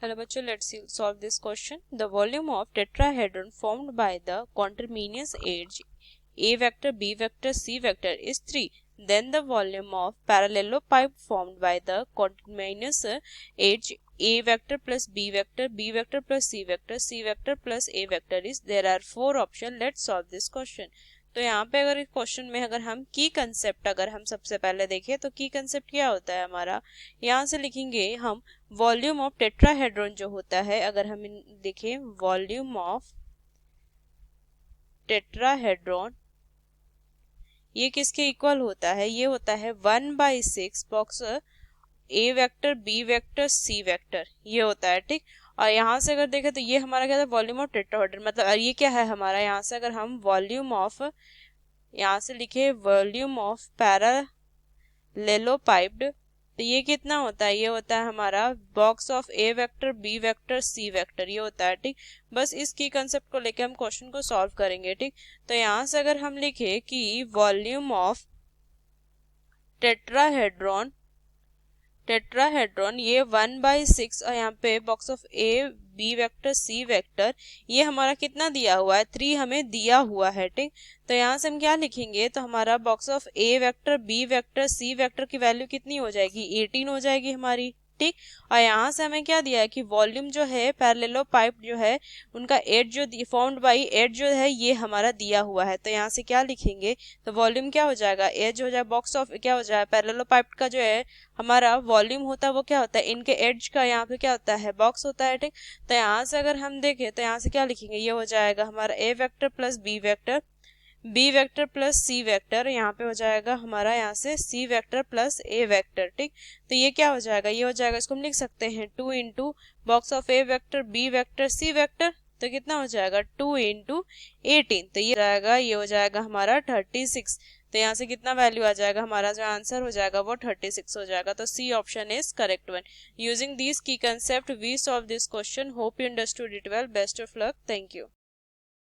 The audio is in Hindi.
Hello बच्चों, let's solve this question. The volume of tetrahedron formed by the conterminous edge A vector, B vector, C vector is 3. Then the volume of parallelopipe formed by the conterminous edge A vector plus B vector, B vector plus C vector, C vector plus A vector is. There are 4 options. Let's solve this question. तो यहाँ पे अगर इस क्वेश्चन में अगर हम की कंसेप्ट अगर हम सबसे पहले देखें तो की कंसेप्ट क्या होता है हमारा, यहाँ से लिखेंगे हम वॉल्यूम ऑफ टेट्राहेड्रॉन जो होता है, अगर हम देखें वॉल्यूम ऑफ टेट्राहेड्रॉन ये किसके इक्वल होता है, ये होता है 1/6 box a vector B vector C vector, ये होता है ठीक। और यहाँ से अगर देखें तो ये हमारा क्या था वॉल्यूम ऑफ टेट्राहेड्रॉन, मतलब ये क्या है हमारा, यहाँ से अगर हम वॉल्यूम ऑफ यहाँ से लिखे वॉल्यूम ऑफ पैरेललोपाइप्ड तो ये कितना होता है, ये होता है हमारा box of A vector B vector C vector, ये होता है ठीक। बस इस की कंसेप्ट को लेके हम क्वेश्चन को सॉल्व करेंगे ठीक। तो यहाँ से अगर हम लिखे कि वॉल्यूम ऑफ टेट्राहेड्रॉन ये 1/6 और यहाँ पे box of A B vector C vector ये हमारा कितना दिया हुआ है 3 हमें दिया हुआ है ठीक। तो यहाँ से हम क्या लिखेंगे, तो हमारा box of A vector B vector C vector की वैल्यू कितनी हो जाएगी 18 हो जाएगी हमारी ठीक। और यहाँ से हमें क्या दिया है कि वॉल्यूम जो है पैरेललोपाइप जो है उनका एज जो फॉर्म्ड बाई एज जो है ये हमारा दिया हुआ है। तो यहाँ से क्या लिखेंगे, तो वॉल्यूम क्या हो जाएगा एज हो जाएगा बॉक्स ऑफ क्या हो जाएगा पैरेललोपाइप का जो है हमारा वॉल्यूम होता है वो क्या होता है इनके एज का यहाँ पे क्या होता है बॉक्स होता है ठीक। तो यहाँ से अगर हम देखें तो यहाँ से क्या लिखेंगे, ये हो जाएगा हमारा a vector plus b vector B vector plus c vector, यहाँ पे हो जाएगा हमारा यहाँ से c vector plus a vector ठीक। तो ये क्या हो जाएगा, ये हो जाएगा इसको हम लिख सकते हैं 2 into box of A vector B vector C vector, तो कितना हो जाएगा 2 इंटू 18, तो ये हो जाएगा हमारा 36। तो यहाँ से कितना वैल्यू आ जाएगा, हमारा जो आंसर हो जाएगा वो 36 हो जाएगा। तो c option is correct one. Using this key concept we solve this question. Hope you understood it well. Best of luck. Thank you.